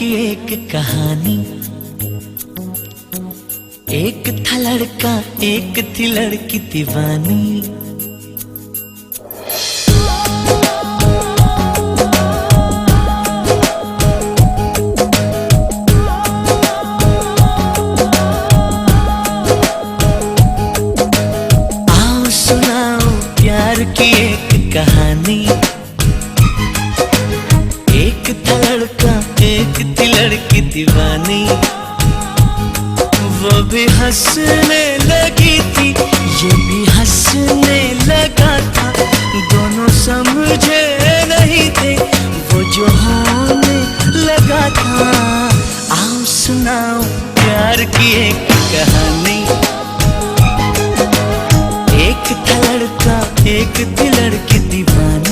एक कहानी। एक था लड़का, एक थी लड़की दीवानी। आओ सुनाओ प्यार की एक कहानी। एक था लड़का, एक थी लड़की दीवानी। वो भी हंसने लगी थी, ये भी हंसने लगा था। दोनों समझे नहीं थे, वो जो होने लगा था। आओ सुनाओ प्यार की एक कहानी। एक था लड़का, एक थी लड़की दीवानी।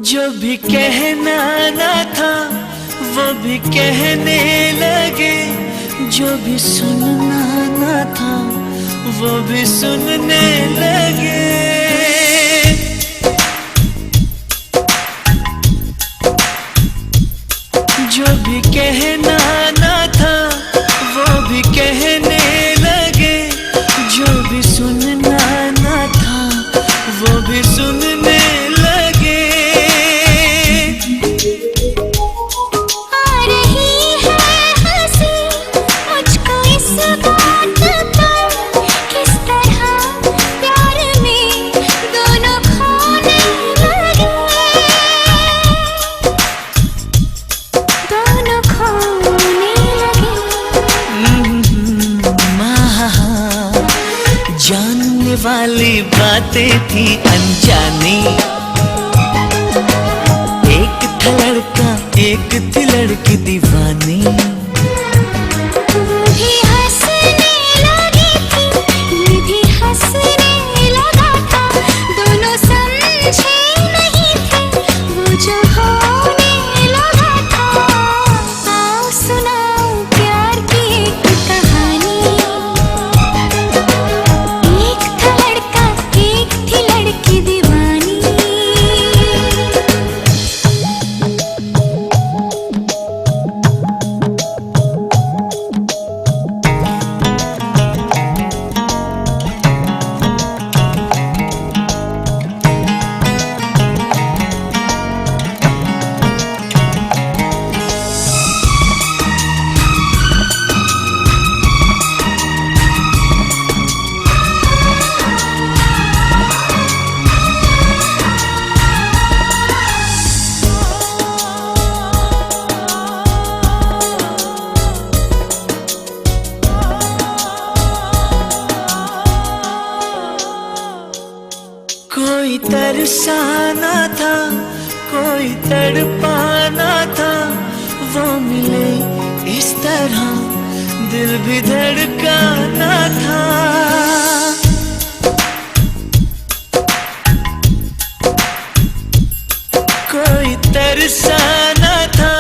जो भी कहना ना था वो भी कहने लगे। जो भी सुनना ना था वो भी सुनने लगे। जो भी कहना ना था वो भी कहने लगे। जो भी सुनना ना था वो भी सुनने लगे। जानने वाली बातें थी अनजानी। एक था लड़का, एक थी लड़की दीवानी। वो भी हंसने लगी थी, ये भी हंसने लगा था। दोनों समझे नहीं थे, वो जो होने लगा था। आओ सुनाओ प्यार की एक कहानी। कोई तरसाना था, कोई तड़पाना था। वो मिले इस तरह दिल भी धड़काना था। कोई तरसाना था,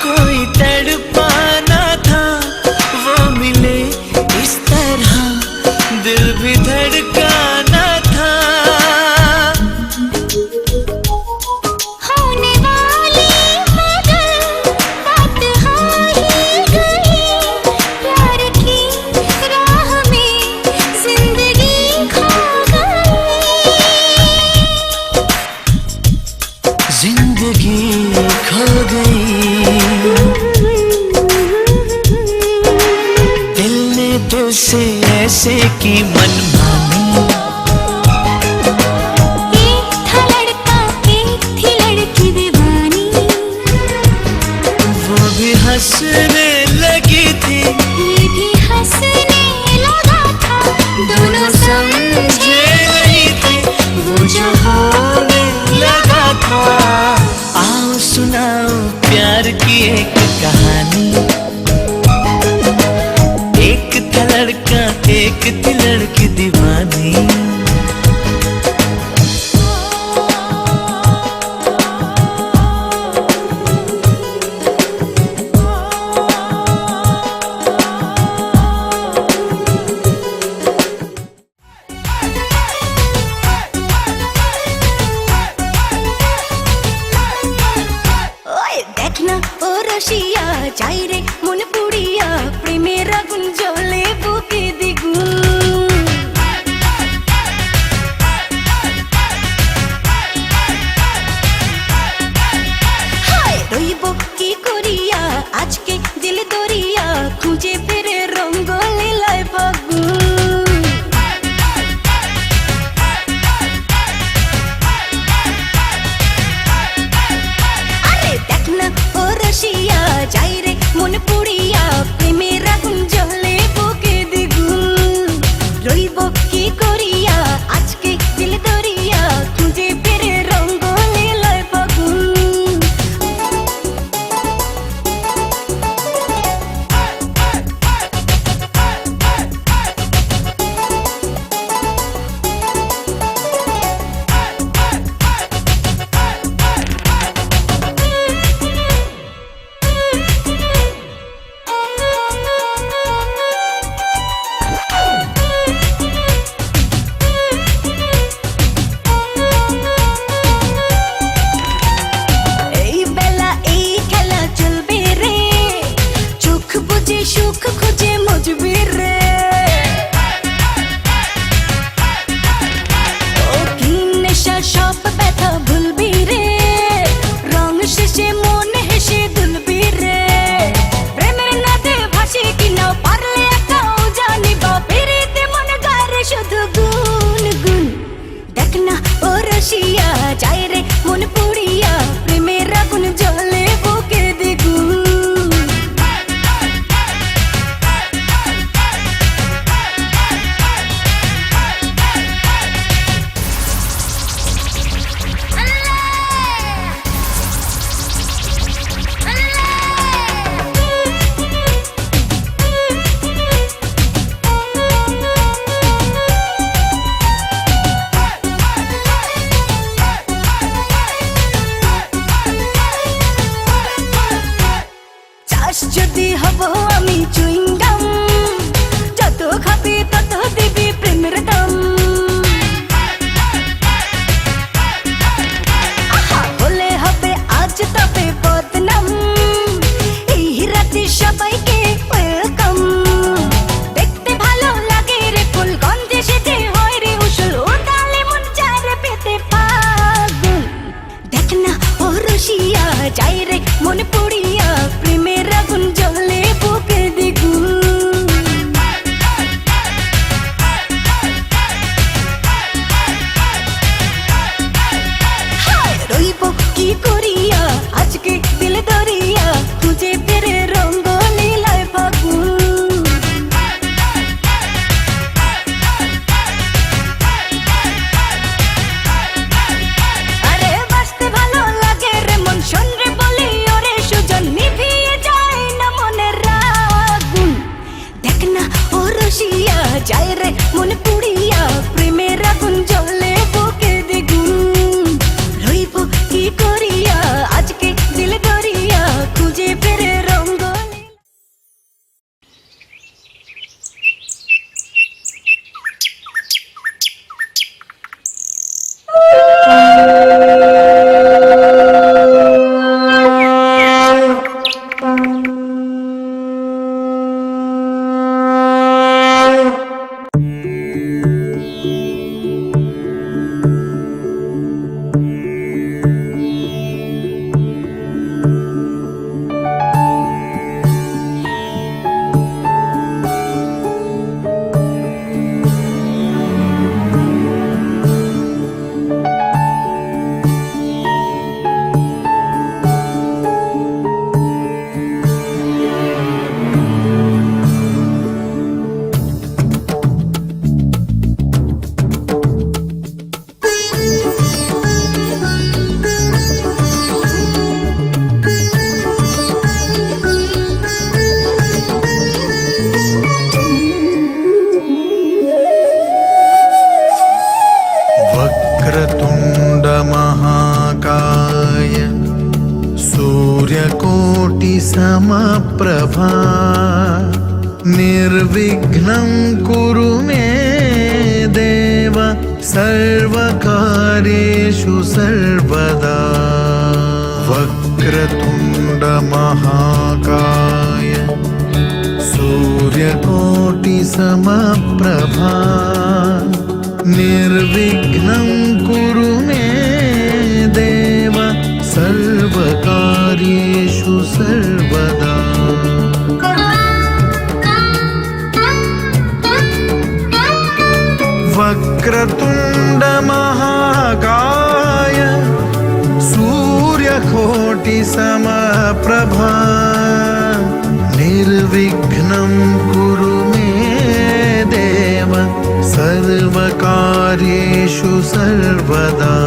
कोई तड़पाना था। वो मिले इस तरह दिल भी धड़काना था। जिंदगी खो गई, दिल ने दिल से ऐसे की मनमानी। एक था लड़का, एक थी लड़की दीवानी। वो भी हंसने लगी थी, देखती लड़की दीवानी। দেখ না ও রসিয়া যাই রে মন পুড়িয়া প্রেমের আগুন জ্বলে বুকে দ্বিগুণ। হায় রইব কি করিয়া আজকে দিল দরিয়া খুঁজে ফিরে রঙ্গ লীলায় ফাগুন। রসিয়া যাই রে মন পুড়িয়া প্রেমের আগুন জ্বলে বুকে দ্বিগুণ। রইব কি করিয়া আজকে দিল দরিয়া খুঁজে ফিরে রঙ্গ লীলায় ফাগুন। সুখ খুঁজে মজবি রে ও কি নেশা সব ব্যথা ভুলবি রে রং শেষে মন হেসে দুলবি রে প্রেমের নাতে ভাসি কিনা পারলে একাও জানিবা পেরিতে মন গারে শুধু গুন গুন। দেখ না ও রসিয়া যাই রে মন পুড়িয়া প্রেমের আগুন জ্বলে বুকে দ্বিগুণ। যদি হব আমি চুইংগাম যত খাবি তত দিবি প্রেমের দাম। আহা বলে হবে আজ তবে বদনাম এই রাতে সবাইকে ওয়েলকাম। দেখতে ভালো লাগে রে ফুল গন্ধে সেজে হয় রে উসুল ও তালে মন চায় রে পেতে পাগুন। দেখ না ও রসিয়া যাই রে মন পুড়িয়া প্রেমের আগুন জ্বলে বুকে দ্বিগুণ। হায় রইব কি করিয়া আজকে দিল দরিয়া খুঁজে ফিরে রঙ্গ লীলায় ফাগুন। আরে বাঁচতে ভালো লাগে রে মন শোন রে বলি ওরে সুজন নিভিয়ে যায় না মনের আগুন। দেখ না ও রসিয়া যাই রে মন পুড়িয়া প্রেমের আগুন জ্বলে বুকে দ্বিগুণ। রইব কি করিয়া আজকে দিল দরিয়া খুঁজে ফিরে রঙ্গ। सर्वकार्येषु सर्वदा वक्रतुण्ड महाकाय सूर्यकोटिसमप्रभा निर्विघ्नं कुरु मे देव सर्वकार्येषु सर्वदा। वक्रतुण्ड महाकाय सूर्यकोटिसमप्रभा निर्विघ्नं कुरु मे देव सर्वकार्येषु सर्वदा।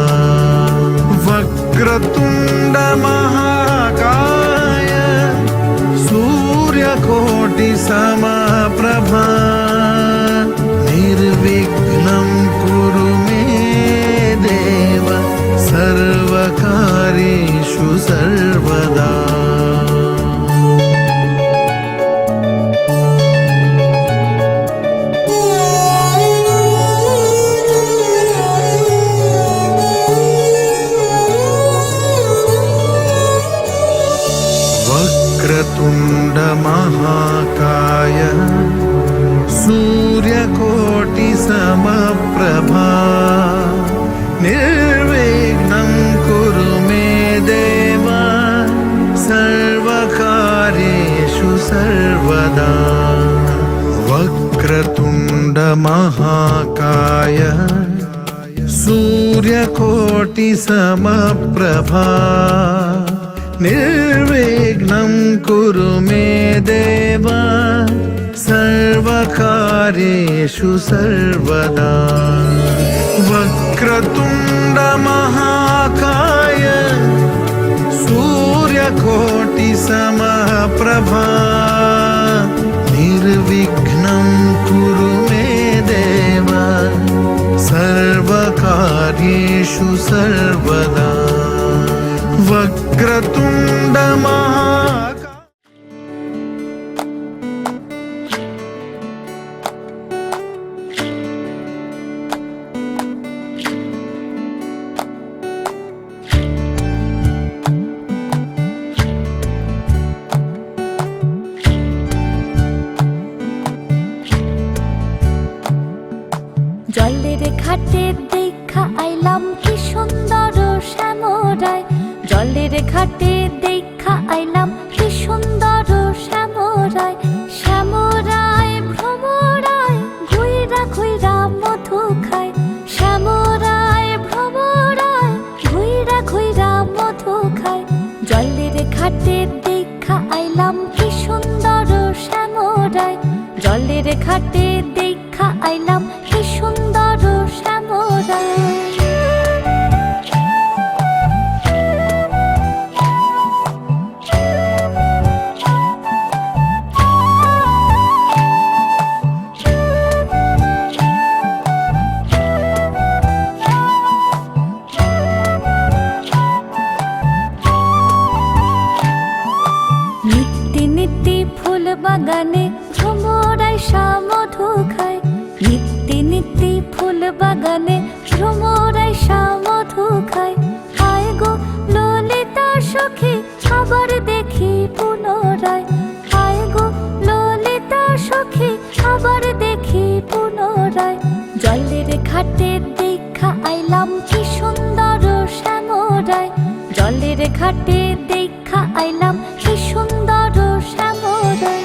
वक्रतुण्ड महाकाय सूर्यकोटिसमप्रभा निर्विघ्नं कुरु मे देव सर्वकार्येषु सर्वदा। वक्रतुण्ड महाकाय सूर्यकोटिसमप्रभा निर्विघ्नं कुरु मे देव सर्वकार्येषु सर्वदा। वक्रतुण्ड महाकाय सूर्यकोटिसमप्रभा निर्विघ्नं कुरु मे देव सर्वकार्येषु सर्वदा। वक्रतुण्ड महाकाय सूर्यकोटिसमप्रभा निर्विघ्नं कुरु मे देव सर्वकार्येषु सर्वदा। वक्रतुण्ड महाकाय জলের ঘাটে দেখা আইলাম কি সুন্দর শ্যামরায়, জলের ঘাটে দেখা আইলাম কি সুন্দর শ্যামরায়। শ্যামরায় ভ্রমরায় ঘুইরা ঘুইরা মধু খায়, শ্যামরায় ভ্রমরায় ঘুইরা ঘুইরা মধু খায়। জলের ঘাটে দেখা আইলাম কি সুন্দর শ্যামরায়, জলের ঘাটে দেখা আইলাম কি সুন্দর শ্যামরায়। নিত্যি নিত্যি ফুল বাগানে ভ্রমরায় মধু খায়, নিত্যি নিত্যি ফুল বাগানে ভ্রমরায় মধু খায়। হায় গো ললিতা সখী আবার দেখি পুনরায়, হায় গো ললিতা সখী আবার দেখি পুনরায়। জলের ঘাটে দেখা আইলাম কি সুন্দর শ্যামরায়, জলের ঘাটে দেখা আইলাম কি সুন্দর শ্যামরায়।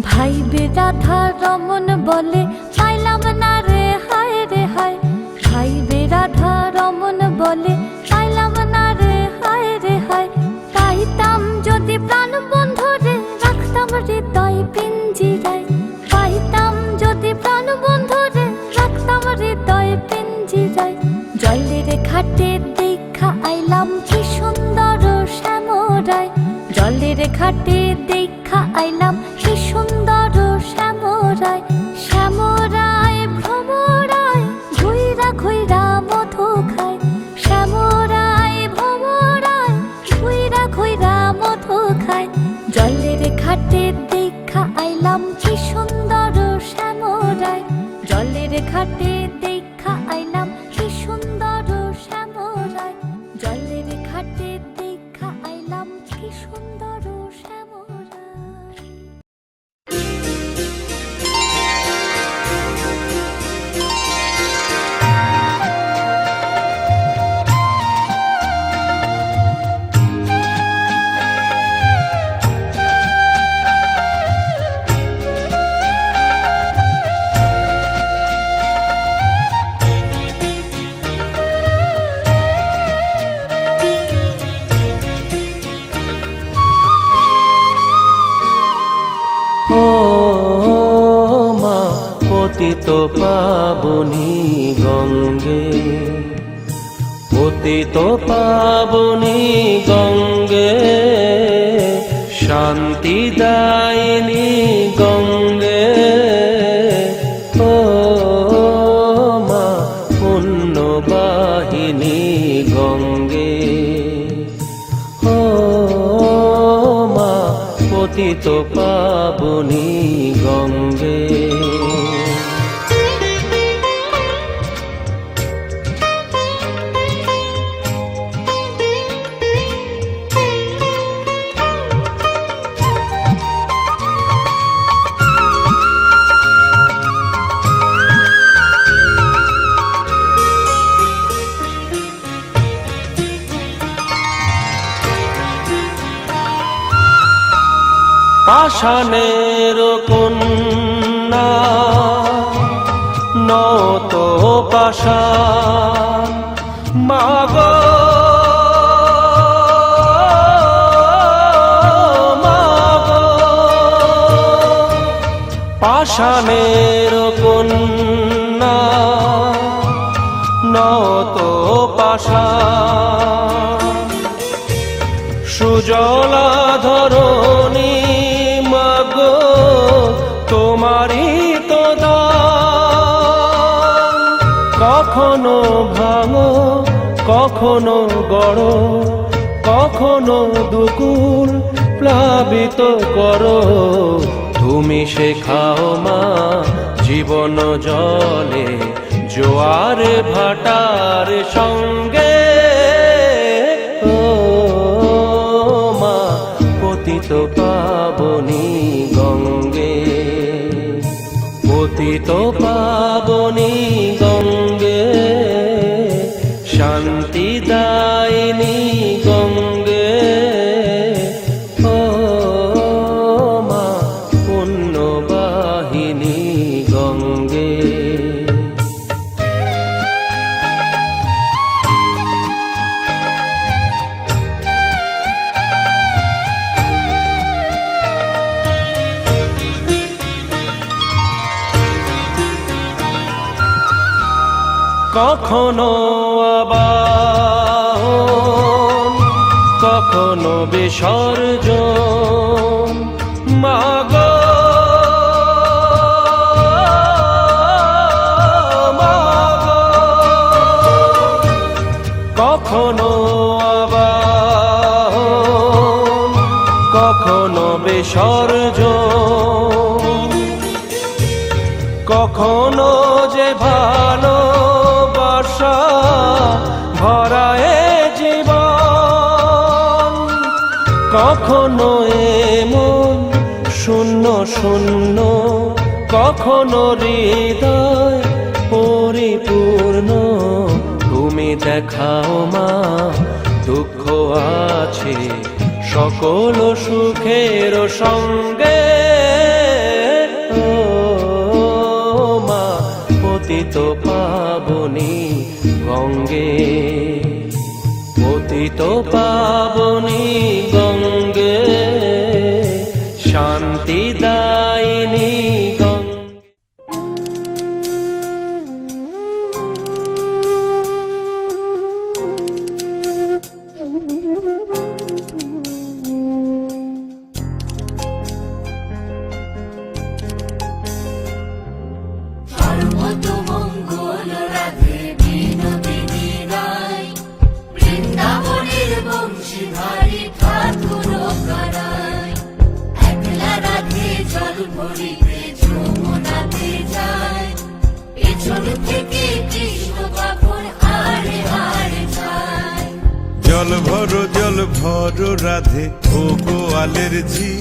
ভাইবে রাধা রমন বলে পাইলাম না রে হায় রে হায়, ভাইবে রাধা রমন বলে পাইলাম না রে হায় রে হায়। পাইতাম যদি প্রাণ বন্ধু রে রাখতাম হৃদয় পিঞ্জিরায়, পাইতাম যদি প্রাণ বন্ধু রে রাখতাম হৃদয় পিঞ্জিরায়। জলের ঘাটে দেখা আইলাম কি সুন্দর শ্যামরায়, জলের ঘাটে দেখা আইলাম কি ঘাটে দেখা আইলাম কি সুন্দর শ্যামরায়, জলের ঘাটে দেখা আইলাম কি সুন্দর শ্যামরায়, জলের ঘাটে দেখা আইলাম কি সুন্দর শ্যামরায়। ও মা পতিত পাবনী গঙ্গে, পতিত পাবনী গঙ্গে, শান্তি দায়িনী গঙ্গে। ও মা পুণ্যবাহিনী গঙ্গে, ও মা পতিত পাবনী গঙ্গে। পাষাণের কন্যা নত পাষাণ, মাগো মাগো, পাষাণের কন্যা নত পাষাণ, সুজলা ধরণী মাগো তোমারই তো দান। কখনো ভাঙো কখনো গড়ো, কখনো দুকুল প্লাবিত করো, তুমি শেখাও মা জীবন জলে জোয়ার ভাটার সঙ্গে। ও মা পতিত পাবনী গঙ্গে, পতিত পাবনী গঙ্গে, শান্তি দায়িনী গঙ্গে। ও মা পুণ্যবাহিনী গঙ্গে। কখনো আবাহন কখনো বিসর্জন, মাগো মাগো, কখনো আবাহন কখনো বিসর্জন, কখনো যে ভালোবাসা ভরায় জীবন, কখনো এমন শূন্য শূন্য, কখনো হৃদয় পরিপূর্ণ। তুমি দেখাও মা দুঃখ আছে সকল সুখের সঙ্গে। ও মা পতিত পাবনী গঙ্গে, পতিত পাবনী গঙ্গে, শান্তি দায়িনী গঙ্গে। সর্বতমঙ্গল রাধে বিনোদিনী রায়, বৃন্দাবনের বংশীধারী ঠাই। জল ভরো রাধে ও গোয়ালের ঝি,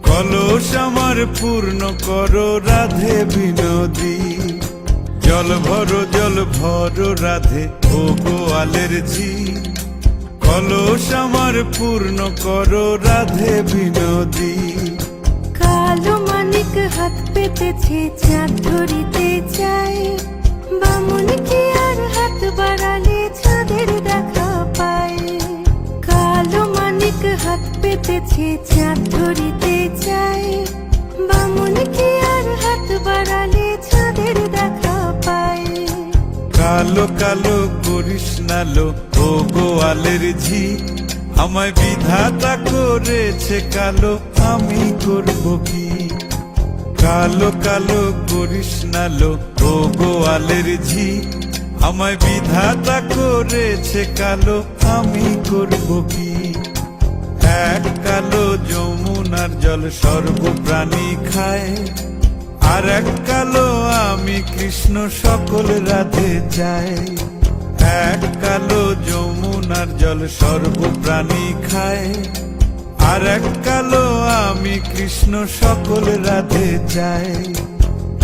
কলস আমার পূর্ণ করো রাধে বিনোদী। জল ভরো রাধে ও গোয়ালের ঝি, কলস আমার পূর্ণ করো রাধে বিনোদী। কালো মানিক হাত পেতেছে চাঁদ ধরিতে চায়, বামুন কি আর হাত বাড়ালে চাঁদের দেখা পায়। কালো মানিক হাত পেতেছে চাঁদ ধরিতে চায়, বামুন কি আর হাত বাড়ালে চাঁদের দেখা পায়। কালো কালো করিস নালো ও গোয়ালের ঝি, আমায় বিধাতা করেছে কালো, আমি করব কি? কালো কালো করিস নালো ও গোয়ালের ঝি, আমায় বিধাতা করেছে কালো, আমি করব কি? এক কালো যমুনার জল সর্বপ্রাণী খায়, আর এক কালো আমি কৃষ্ণ সকল রাধে চাই। এক কালো যমুনার জল সর্বপ্রাণী খায়, আর এক কালো আমি কৃষ্ণ সকল রাধে চাই।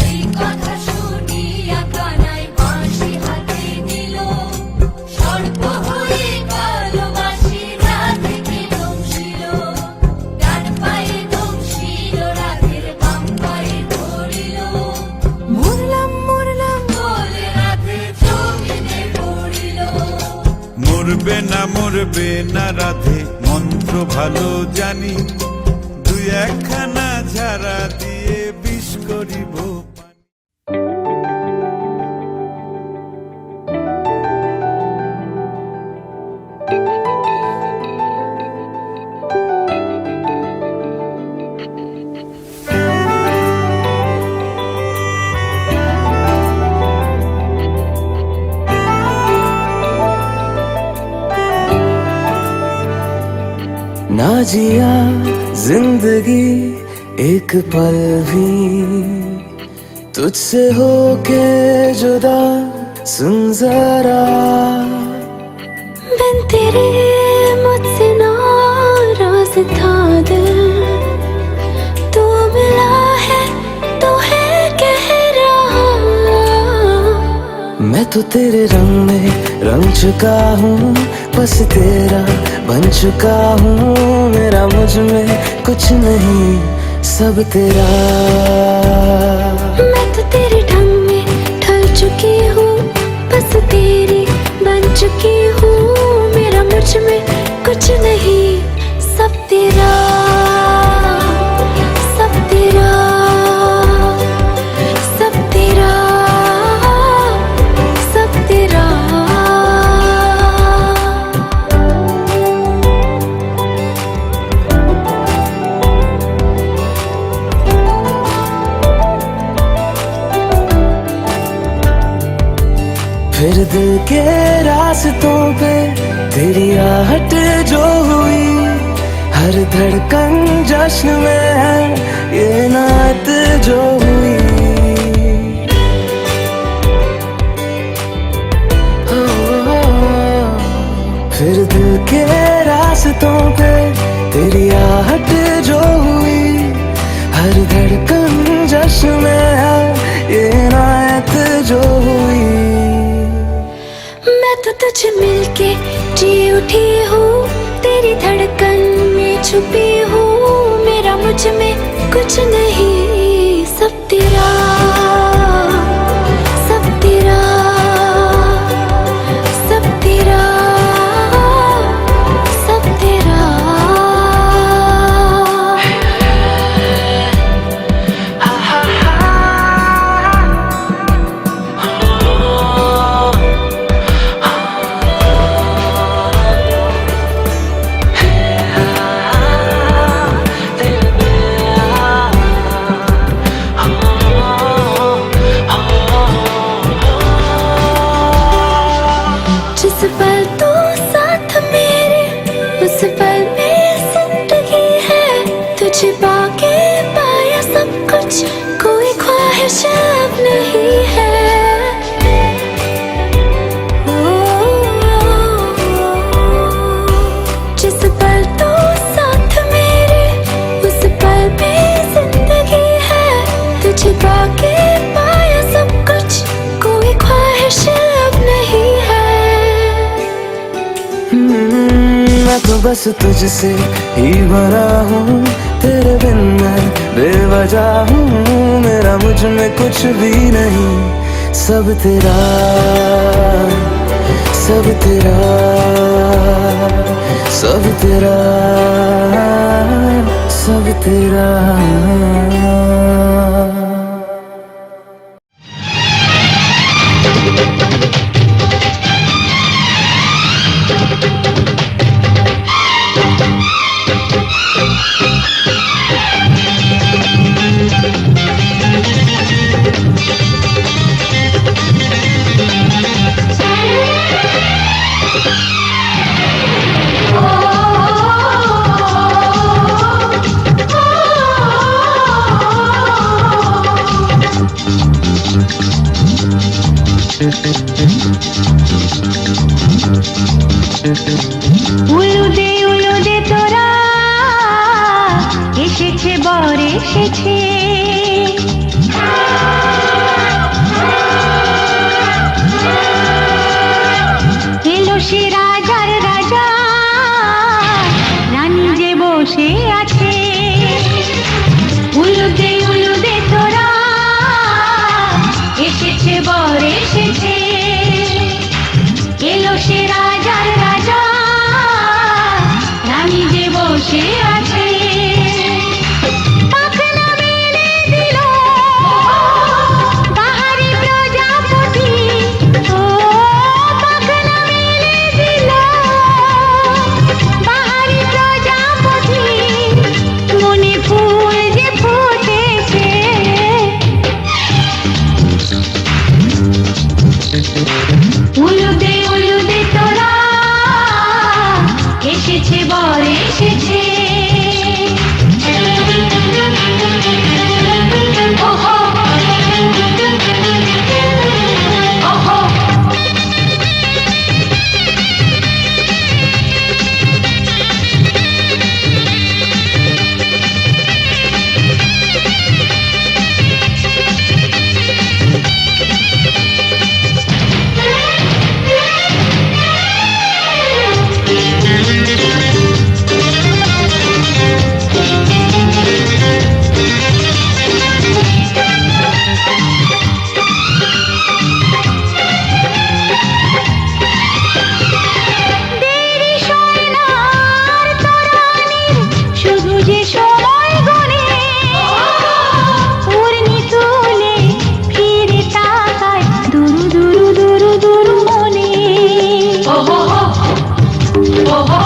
এই কথা শুনিয়া কানাই বাঁশি হাতে দিল, সর্প হয়ে কালো বাঁশি রাধেকে দংশিল। ডান পায়ে দংশিল রাধের, বাম পায়ে ধরিল। মরলাম বলে রাধে জমিনে পড়িল। মরবে না রাধে মন্ত্র ভালো জানি, দুই একখানা ঝাড়া দিয়ে বিষ করিব পানি। ना जिया जिंदगी एक पल भी तुझसे होके जुदा, सुन जरा बिन तेरे मुझसे नाराज था दिल, तू मिला है तो है कह रहा। मैं तो तेरे रंग में रंग चुका हूँ, बस तेरा बन चुका हूँ। मेरा मुझ में कुछ नहीं, सब तेरा। मैं तो तेरे ढंग में ढल चुकी हूँ, बस तेरी बन चुकी हूँ। मेरा मुझ में कुछ नहीं, सब तेरा, सब तेरा, सब तेरा, सब तेरा। फिर दिल के रास्तों पे तेरी आहट जो हुई, हर धड़कन जश्न में है ये नात जो हुई। फिर दिल के रास्तों पे तेरी आहट जो हुई, हर धड़कन जश्न में है ये नात जो हुई। मैं तो तुझे मिलके जी उठी हूँ, तेरी धड़कन में छुपी हूँ। मेरा मुझ में कुछ नहीं, सब तेरा, सब तेरा, सब तेरा, सब तेरा। जिस पल तू साथ मेरे, उस पल में जिंदगी है। तुझे पाके पाया सब कुछ, कोई ख्वाहिश अब नहीं है। ओ, बस तुझसे ही भरा हूँ, तेरे बिन मैं बेवजह हूँ, मेरा मुझ में कुछ भी नहीं, सब तेरा, सब तेरा, सब तेरा, सब तेरा। উলুদে তোরা এসেছে বর এসেছে, এলো সে রাজার রাজা, রানী যে বসে আছে। উলুদে তোরা এসেছে বর এসেছে, এলো সে রাজার রাজা, রানী যে বসে আছে। পাখনা মেলে দিল বাহারি প্রজাপতি, ও পাখনা মেলে দিল বাহারি প্রজাপতি, মনে ফুল যে ফুটেছে। উলুদে তোরা এসেছে বর এসেছে। ওহো ওহো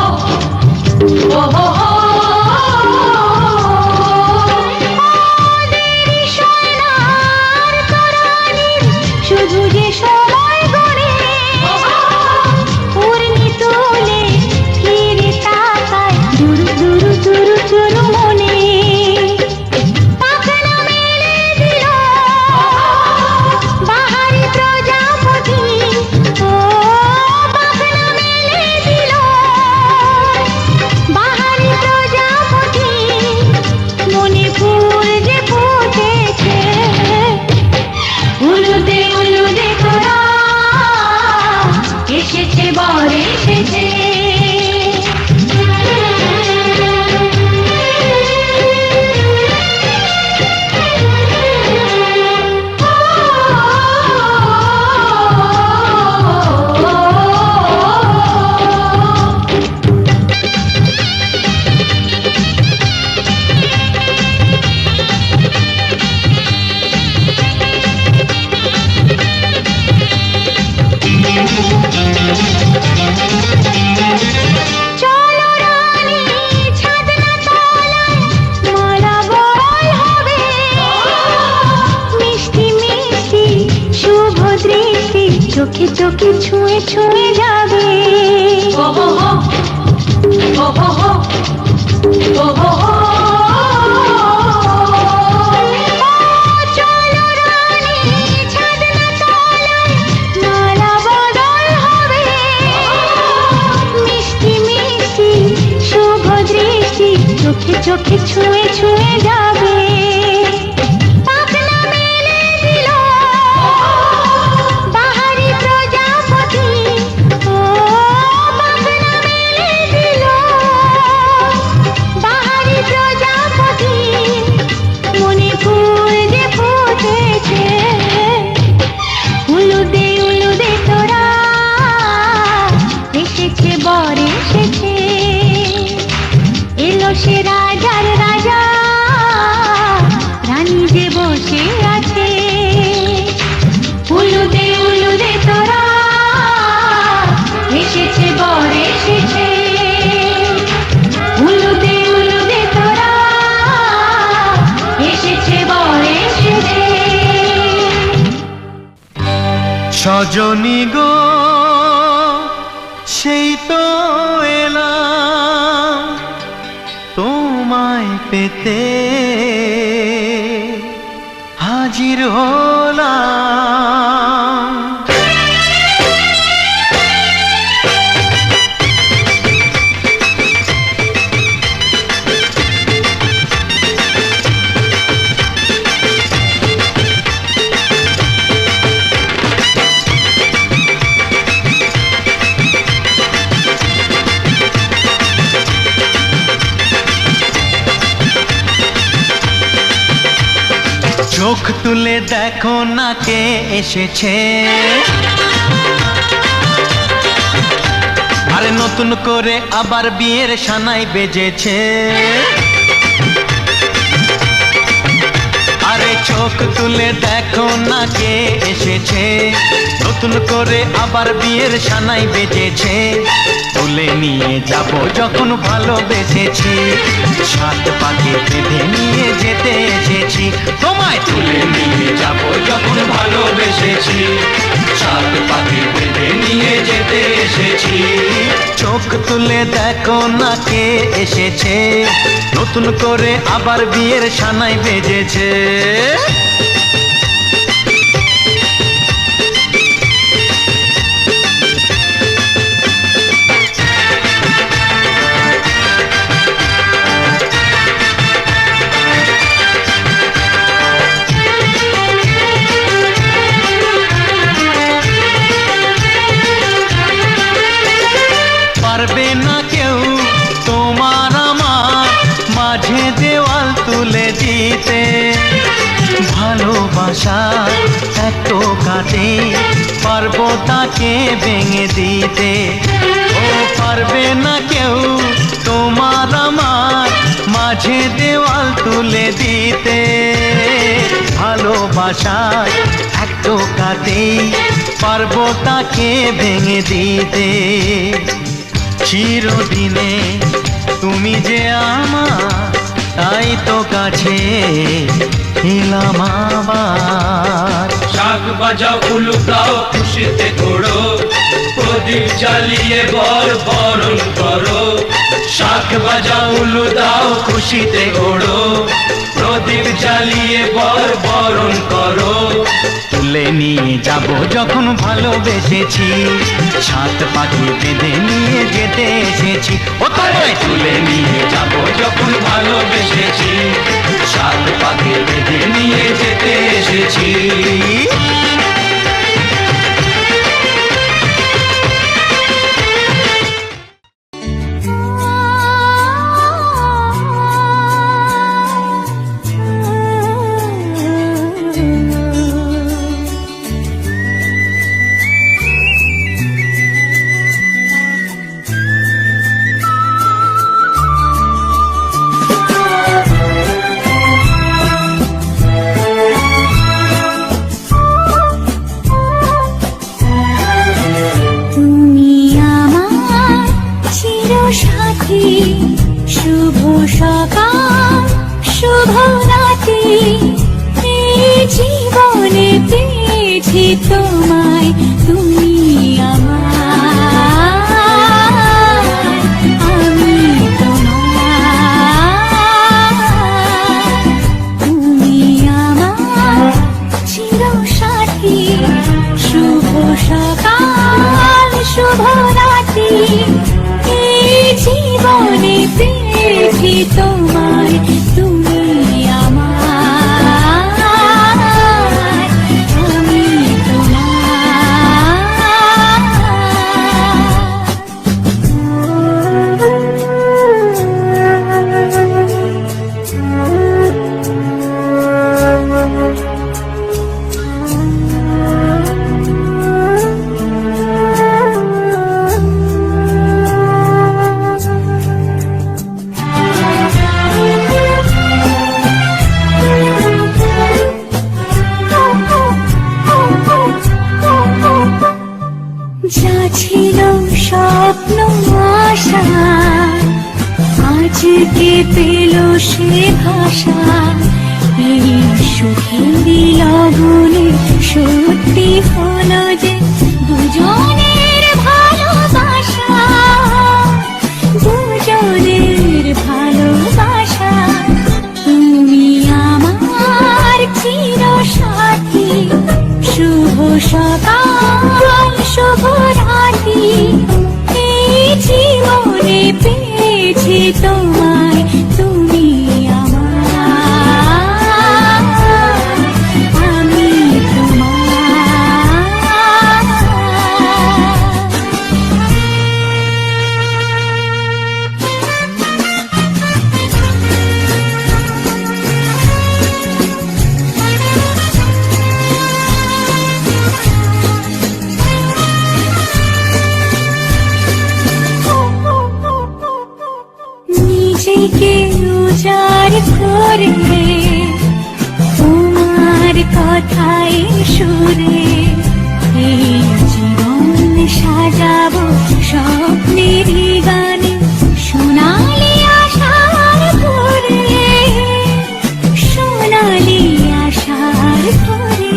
চোখে চোখে ছুঁয়ে ছুঁয়ে যাবে। চোখে চোখে ছুঁয়ে ছুঁয়ে যাবে। পাখনা মেলে দিল বাহারি প্রজাপতি, ও পাখনা মেলে দিল সজনী গো সেই তো এলাম তোমায় পেতে হাজির হলাম। চোখ তুলে দেখো না কে এসেছে, আরে নতুন করে আবার বিয়ের সানাই বেজেছে। আরে চোখ তুলে দেখো না কে এসেছে, নতুন করে আবার বিয়ের সানাই বেজেছে। তুলে নিয়ে যাব যখন ভালোবেসেছি, সাত পাকে বেঁধে নিয়ে যেতে এসেছি। তোমায় তুলে নিয়ে যাব যখন ভালোবেসেছি, সাত পাকে বেঁধে নিয়ে যেতে এসেছি। চোখ তুলে দেখো না কে এসেছে, নতুন করে আবার বিয়ের সানাই বেজেছে। পারবে না কেউ তোমার আমার মাঝে দেওয়াল তুলে দিতে, ভালোবাসা এত কাটে পারবো তাকে ভেঙে দিতে। ও পারবে না কেউ তোমার আমার মাঝে দেওয়াল তুলে দিতে, ভালোবাসা এত কাটে পারবো তাকে ভেঙে দিতে। চিরদিনে তুমি যে আমার, তাই তো কাছে এলাম আবার। শাক বাজাও উলুকাও খুশিতে ঘোড়ো, প্রদীপ জ্বালিয়ে বর বরণ করো। শাক বাজাও উলু দাও খুশিতে ঘোড়ো, প্রদীপ জ্বালিয়ে বর বরণ করো। তুলে নিয়ে যাব যখন ভালোবেসেছি, সাত পাখি বেঁধে নিয়ে যেতে এসেছি। ও তোমায় তুলে নিয়ে যাব যখন ভালোবেসেছি, সাত পাকে বেঁধে নিয়ে যেতে এসেছি। শুভ সকাল শুভ রাতে, এই জীবনে পেয়েছি তোমায়, তুমি আমার, আমি তোমার। তুমি আমার চিরসাথী, শুভ সকাল শুভ রাতে, জীবনে পেয়েছি তোমায়, তুমি আমার, আমি যা ছিল স্বপ্ন আশা, আজকে পেল সে ভাষা। এই সুখের লগনে সত্যি হলো যে সকাল শুভ রাত্রি এই জীবনে পেয়েছি তোমায় তুমি আমার আমি তোমার নিজেকে উজাড় করে তোমার কথায় সুরে এই জীবন সাজাবো স্বপ্নের গানে সোনালি আশার ভরে সোনালি আশার ভরে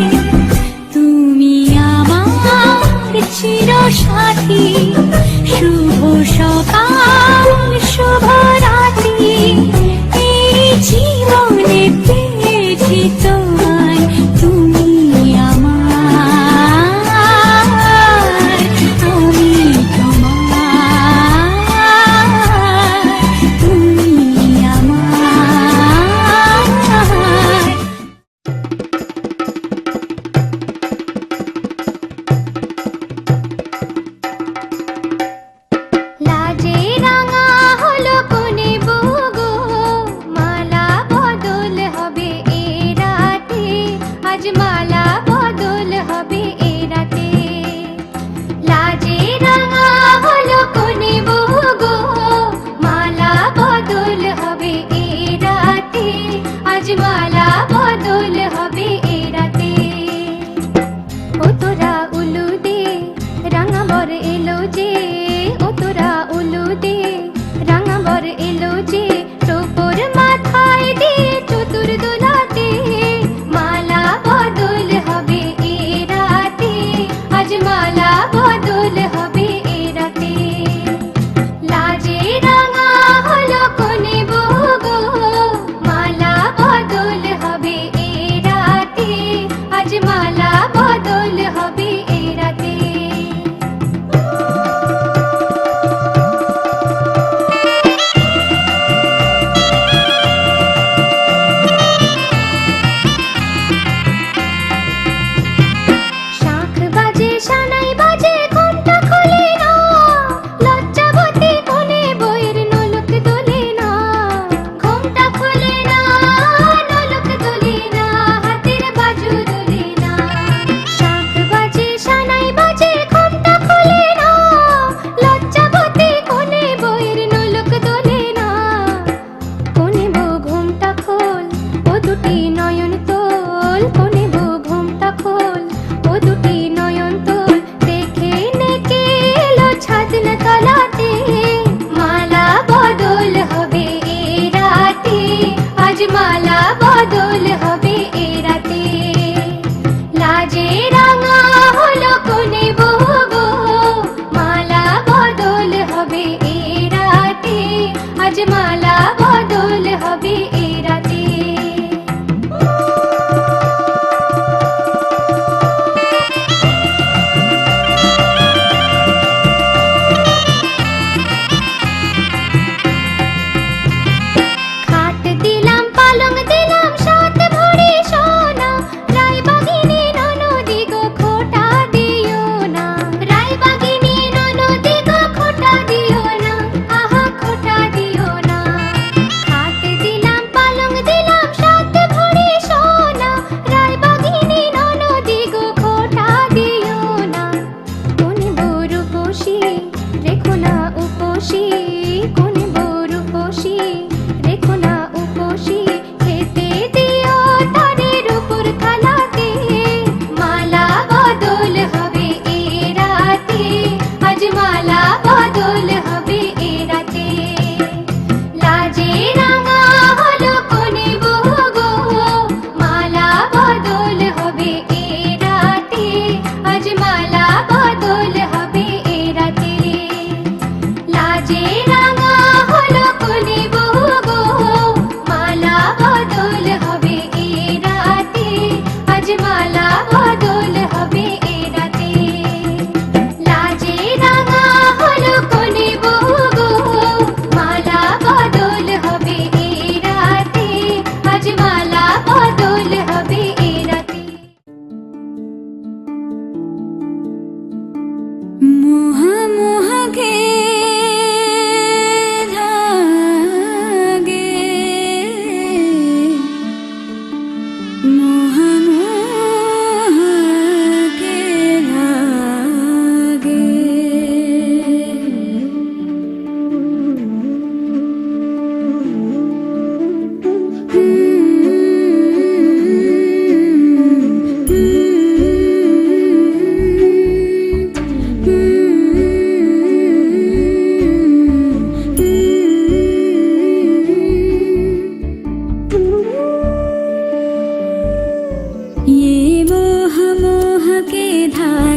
তুমি আমার চিরসাথী শুভ সকাল শুভ রাত্রি এই জীবনে পেয়েছি তোমায় তুমি আমার আমি তোমার তুমি আমার লাজে রাঙা হলো কোনে বুগো মালা বদল হবে এ রাতে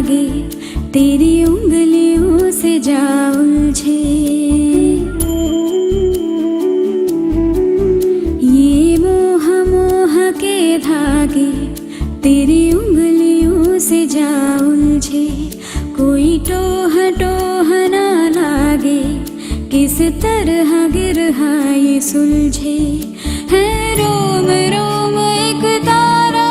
धागे तेरी उंगलियों से जा उलझे। ये मोह मोह के धागे तेरी उंगलियों से जा उलझे। कोई टोह टोह ना लागे, किस तरह गिरहा ये सुलझे। है रोम रोम एक तारा,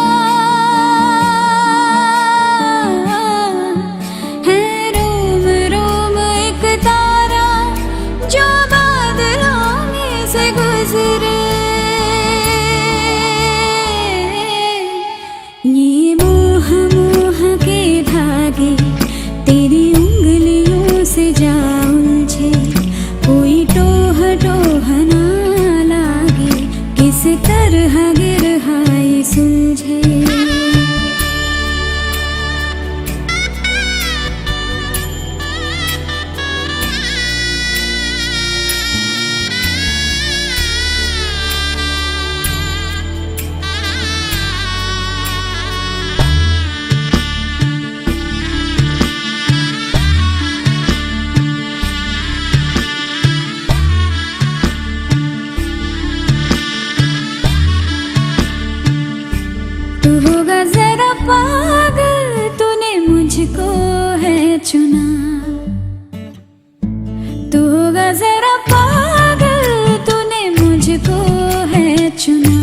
है रोम रोम एक तारा जो बादलों में से गुजरे। ये मोह मोह के धागे तेरी उंगलियों से जा उलझे। कोई टोह टोह ना लागे, किस तरह गिरहा ये सुलझे। तू होगा जरा पागल, तूने मुझको है चुना। तू होगा जरा पागल, तूने मुझको है चुना।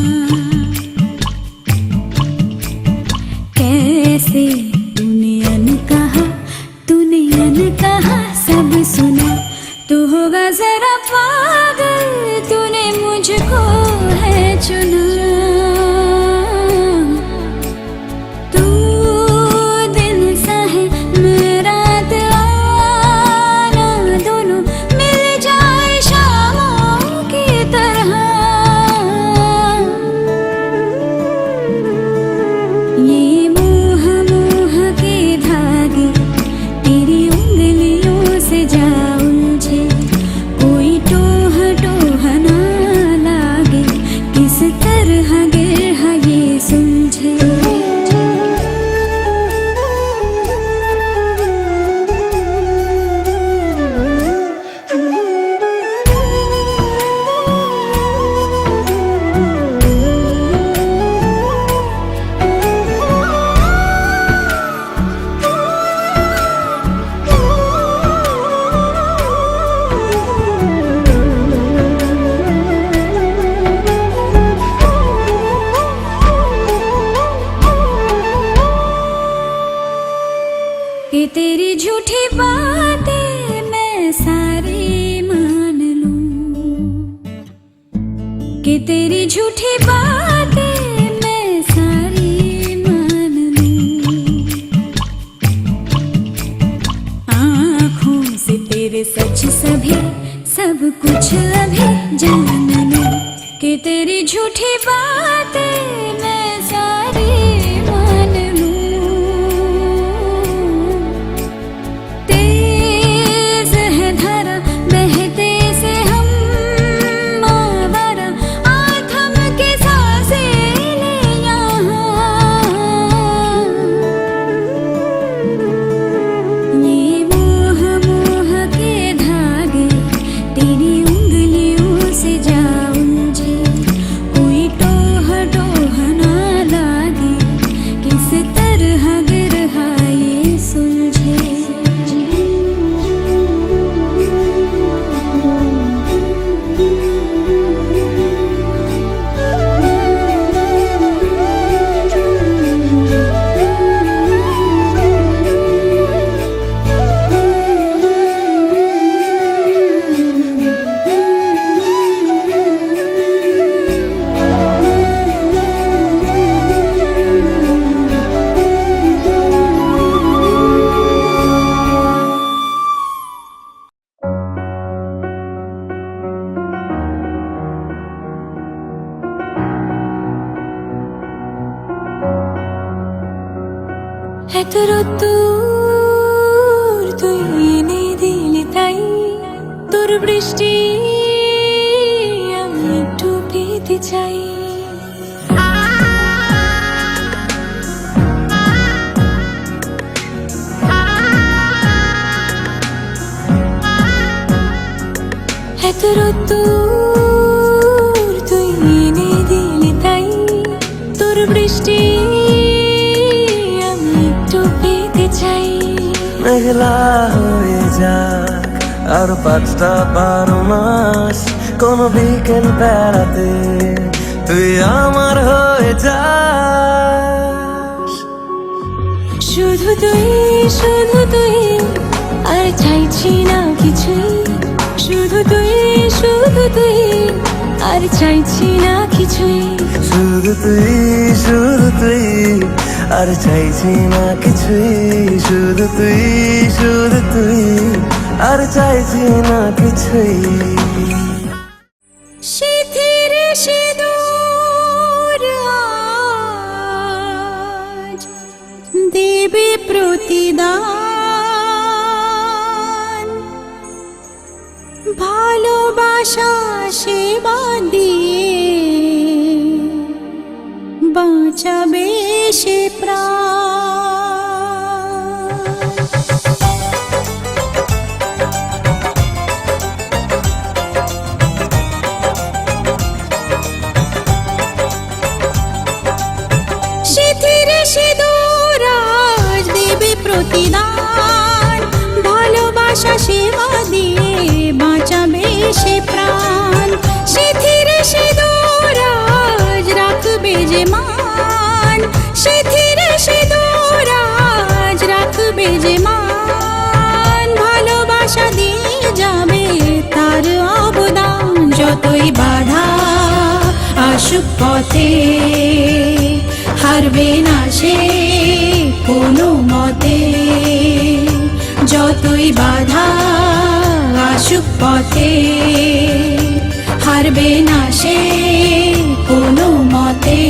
कैसे तूने अनकहा सब सुना। तू होगा जरा पागल, तूने मुझको है चुना। कि तेरी झूठी बातें मैं सारी मान लूं, कि तेरी झूठी बातें मैं सारी मान लूं। आँखों से तेरे सच सभी सब कुछ अभी जान लूं, कि तेरी झूठी बातें मैं सारी मान लूं। তুই এনে দিলি তাই তোর বৃষ্টি আমি একটু পেতে চাই। আতুর তুই এনে দিলি তাই তোর বৃষ্টি আমি একটু পেতে চাই। মেঘলা হয়ে যাক আর 5টা 12 মাস, কোন বিকেল বেড়াতে তুই আমার হয়ে যাস। শুধু তুই আর চাইছি না কিছুই, শুধু তুই আর চাইছি না কিছুই। শুধু তুই আর চাইছি না কিছুই, শুধু তুই আর চাইছি না কিছুই। শীতের সিঁদুর আজ দেবে প্রতিদান, ভালোবাসা সেবা দিয়ে বাঁচাবে সে প্রাণ। শীতের সিঁদুর আজ দেবে প্রতিদান, ভালোবাসা সেবা দিয়ে বাঁচাবে সে প্রাণ। শীতের সিঁদুর আজ রাখবে যে মান, শীতের সিঁদুর আজ রাখবে যে মান, ভালোবাসা দিয়ে যাবে তার অবদান। যতই বাধা আসুক পথে হারবে না সে কোনো মতে, যতই বাধা আসুক পথে হারবে না সে কোনো মতে।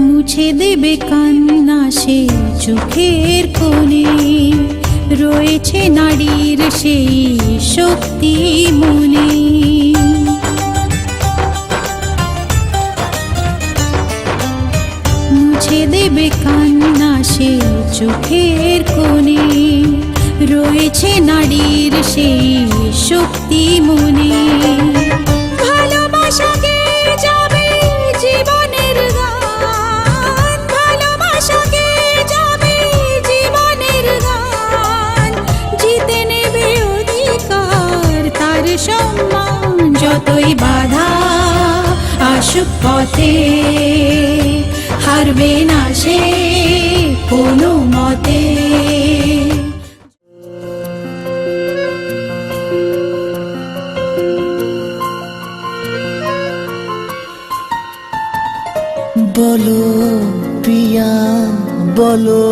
মুছে দেবে কান্না সে চোখের কোণে, রয়েছে নারীর সেই শক্তি মনে। মুছে দেবে কান্না সে চোখের কোণে, রয়েছে নারীর সেই শক্তি মনে। ভালোবাসাকে যাবে জীবনের গান, ভালোবাসাকে যাবে জীবনের গান, জিতে নেবে অধিকার তার সম্মান। যতই বাধা আসুক পথে হারবে না সে কোনো মতে। বলো প্রিয়া বলো,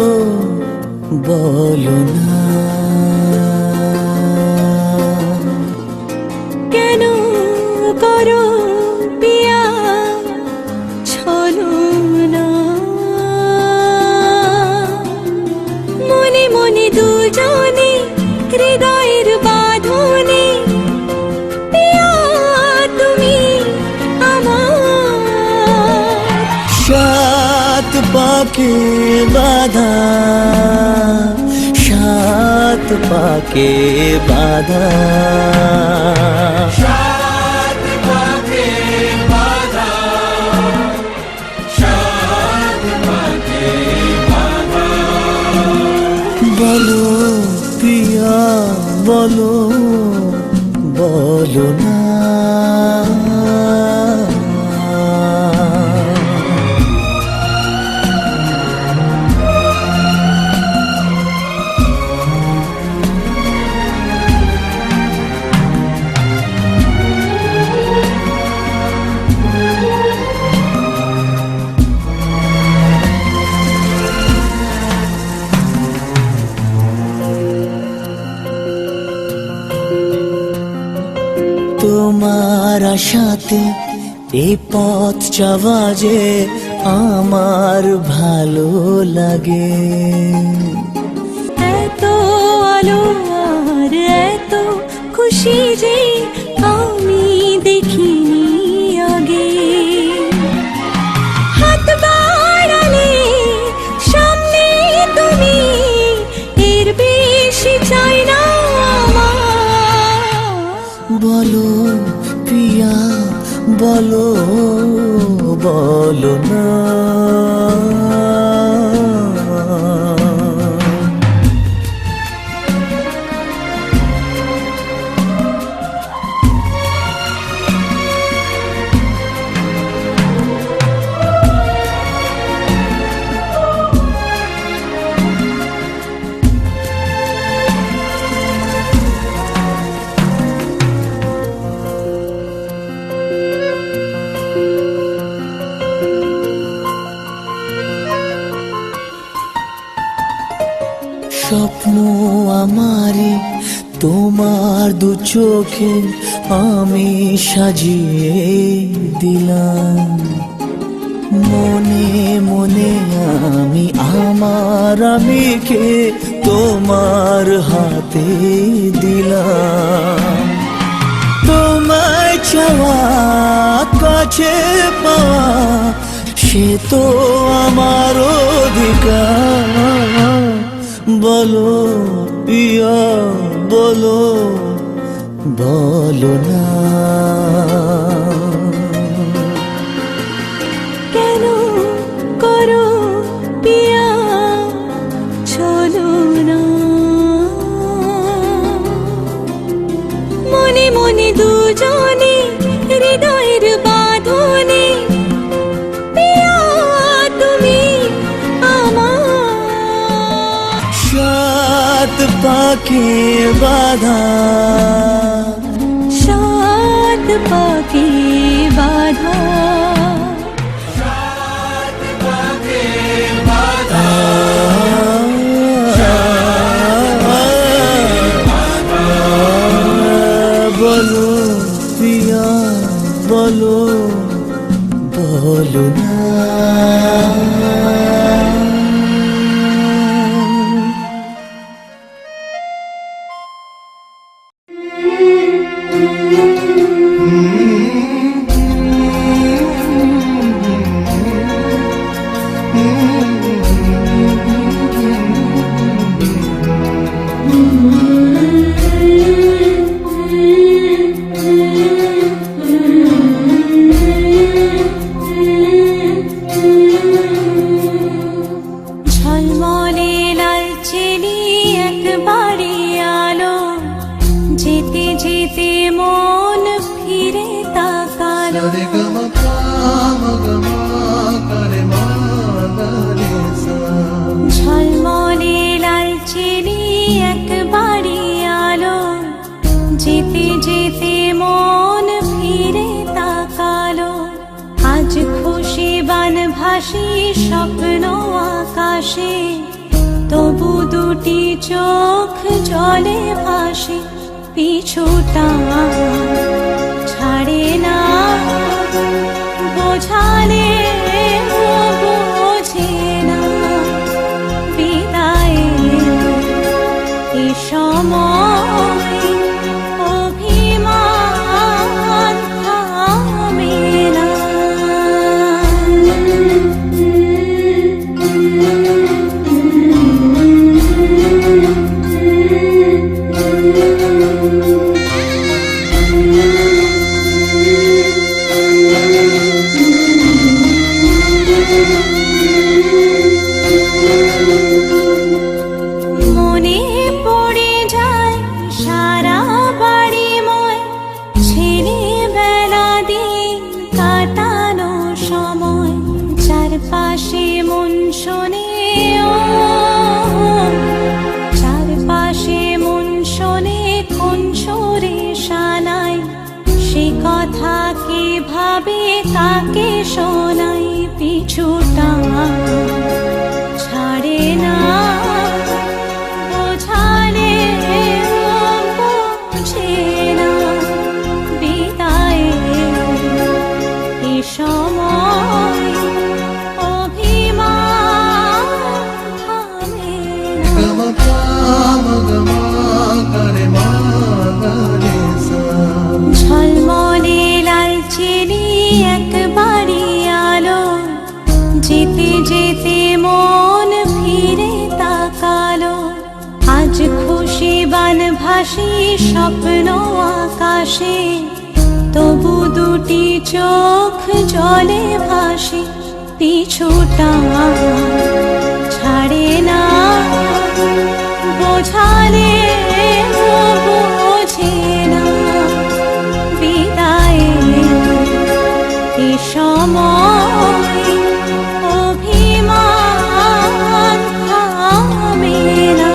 বলো না কেন করো পিয়া ছলনা, মনে মনে দুজনে হৃদয়ের বাঁধনে পিয়া তুমি আমার। সাত পাকে বাধা, সাত পাকে বাধা, সাত পাকে বাধা, সাত পাকে বাধা। বলো প্রিয়া বলো, বলো না তোমার আশাতে এই পথ চাওয়া যে আমার ভালো লাগে। এত আলো আর এত খুশি যে আমি দেখিনি আগে। হাত বাড়ালে সামনে তুমি, এর বেশি চাই না আমার। বলো পিয়া বলো, বলো না। স্বপ্ন আমারে তোমার দু চোখে আমি সাজিয়ে দিলাম। মনে মনে আমি আমার আমিকে তোমার হাতে দিলাম। তোমায় চাওয়া কাছে পাওয়া সে তো আমার অধিকার। বলো পিয়া বলো, বলো না। কেন করো পিয়া চলো না। মনে মনে দুজনে হৃদয়ের বাঁধনে, পিয়া তুমি আমার। সাত পাকে বাধা, সাত পাকে বাধা, বলো পিয়া বলো, বলো না। ঝলমলে লালচেলি একবারে আলো, যেতে যেতে মন ফিরে তাকালো। ঝলমলে লালচেলি একবারে আলো, যেতে যেতে মন ফিরে তাকালো। আজ খুশি বান ভাসি স্বপ্ন আকাশে, তবু দুটি চোখ জলে ভাসে। পিছুটা ছাড়ে না, বোঝালে বোঝে না। বিদায় এ সময় অভিমান থামে না। মনে পড়ে যায় সারা বাড়িময়, ছেলেবেলা দিন কাটানো সময়। চারপাশে মন শোনে ও, চারপাশে মন শোনে কোন সুরে শানাই। সে কথা কে ভাবে কাকে শোনাই। পিছুটা ছাড়ে না, বোঝালে বোঝে না। বিদায় এ সময় স্বপ্ন আকাশে, তবু দুটি চোখ জলে ভাসে। পিছুটা ছাড়ে না, বোঝালে বোঝে না। বিদায়ের এ সময় অভিমান থামে না।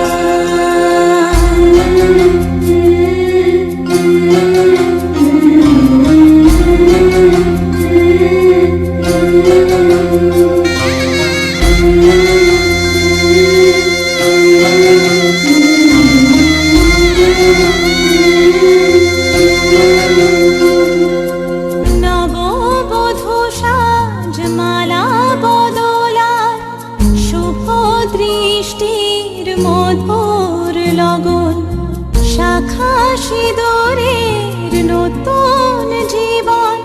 নববধূ সাজমালা বদলার, শুভ দৃষ্টির মধুর লগন। শাখা সিঁদুরের নতুন জীবন,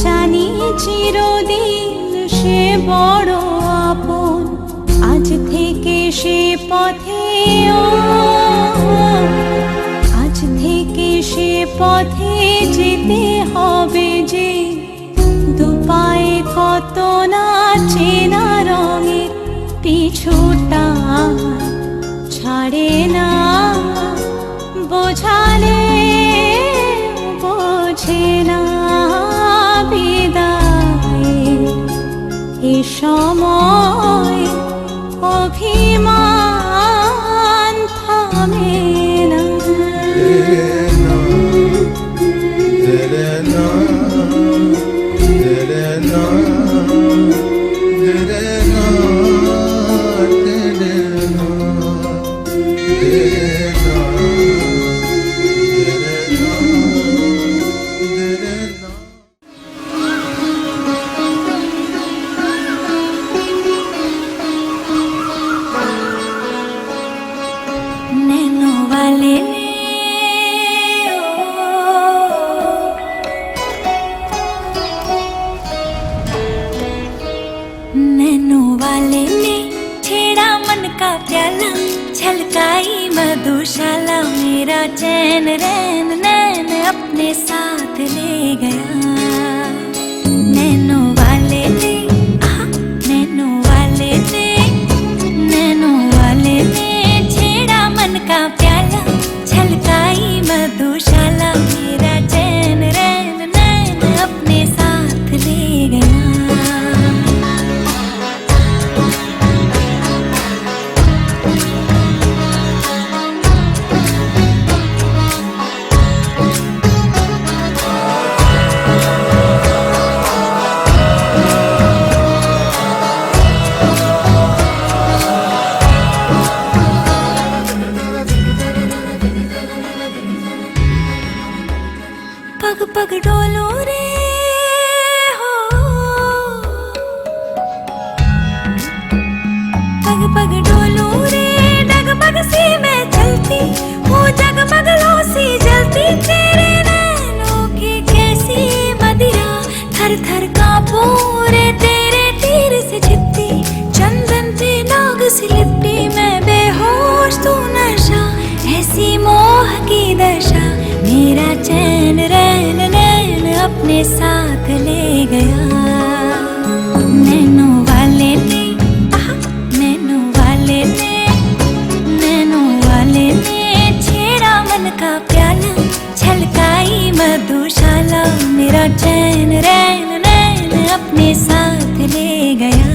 জানি চিরদিন সে বড় আপন। আজ থেকে সে পথে আজ থেকে সে পথে যেতে হবে যে। দুপায়ে কত না চেনা রঙে, পিছুটা ছাড়ে না, বোঝালে বোঝে না। বিদায়ের এ সময় অভিমান থামে না। नैनो वाले ने नैनो वाले ने छेड़ा मन का प्याला, छलकाई मधुशाला। मेरा चैन रैन नैन अपने साथ ले गया। नैनो वाले ने नैनो वाले ने नैनो वाले ने छेड़ा मन का प्याला, छलकाई मधुशाला। मेरा चैन रैन नैन अपने साथ ले गया। पग पग डोलो रे हो, पग पग डोलो रे। डगमग सी मैं चलती हूँ, जगमग लो सी जलती। तेरे नैनों की कैसी मदिरा, थर थर कांपू रे तेरे तीर से छिपती। चंदन पे नाग सी लिपटी, मैं बेहोश तू नशा, ऐसी मोह की दशा। मेरा चैन रैन नैन अपने साथ ले गया। नैनो वाले ने नैनो वाले ने नैनो वाले ने छेड़ा मन का प्याला, छलकाई मधुशाला। मेरा चैन रैन नैन अपने साथ ले गया।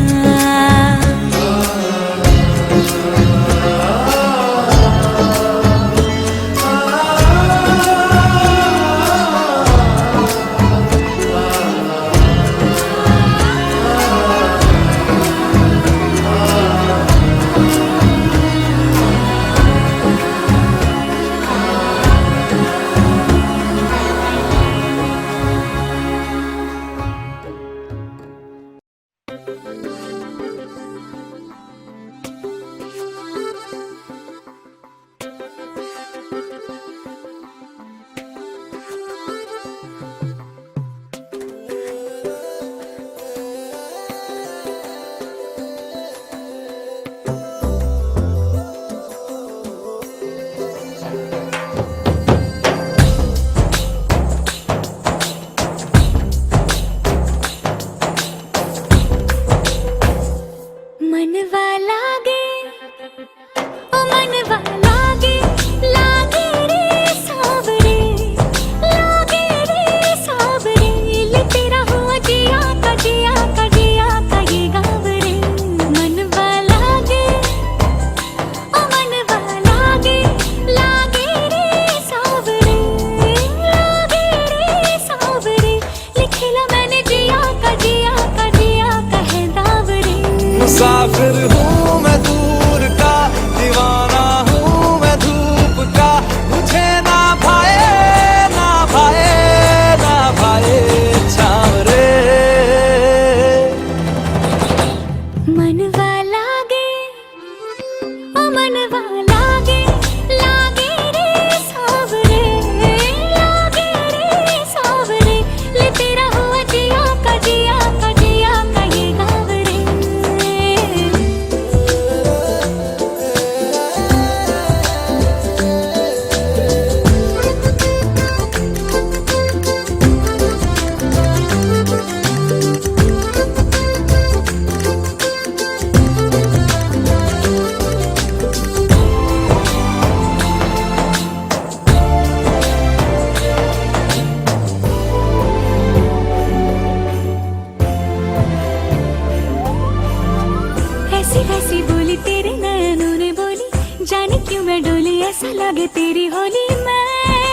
तेरी होली मैं,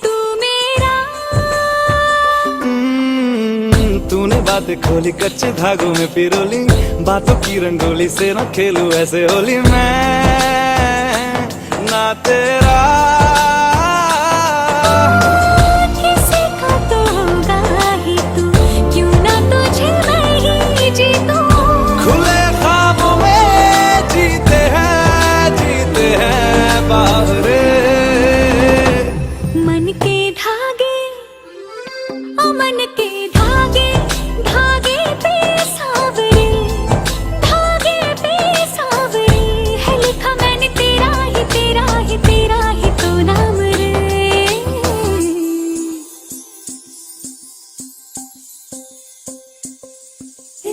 तू मेरा। तूने बातें खोली कच्चे धागों में पिरोली, बातों की रंगोली से न खेलूं ऐसे होली मैं ना तेरा। किसी का तो होगा ही तू, क्यों ना तुझे मैं ही जीतूं। खुले ख्वाबों में जीते हैं बाहरे। मन के धागे, ओ मन के धागे, धागे पे सावरे, धागे पे सावरे है लिखा मैंने तेरा ही तेरा ही तेरा ही तो नाम रे।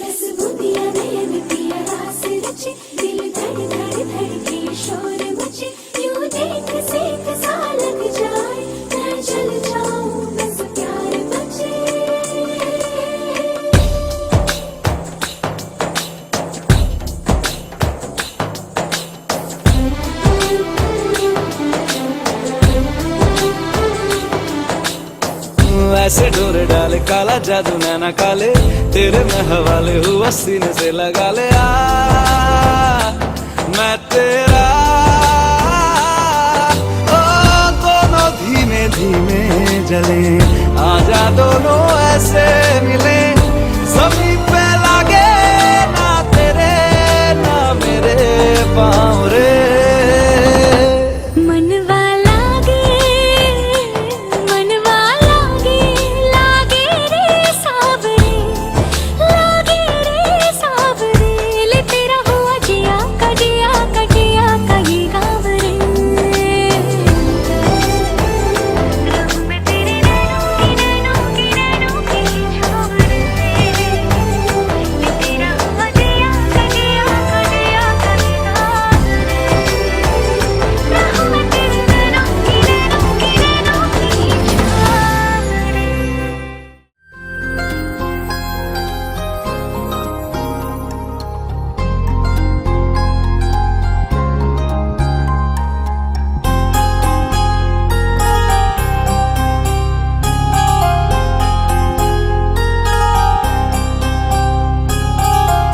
रस बूंदिया नयन पिया रास रचे, दिल धड़ धड़ धड़के शोर मचे, यूं देख सेक सा लग जाए, मैं चल जाऊं बस प्यार बचे। ऐसे डोरे डाले काला जादू नैना काले, तेरे में हवाले हुआ सीने से लगा ले आ मैं तेरा। ओ दोनों धीमे धीमे जले, आजा दोनों ऐसे मिले, जमीन पे लागे ना तेरे ना मेरे पाँव रे। मनवा लागे, मनवा लागे, लागे रे सावरे, लागे रे सावरे, ले तेरा हुआ जिया का जिया का जिया का ये गाँव रे। रहूं मैं तेरे नैनों की छाँव रे, ले तेरा हुआ जिया का जिया का जिया का ये गाँव रे। रहूं मैं तेरे नैनों की छाँव रे।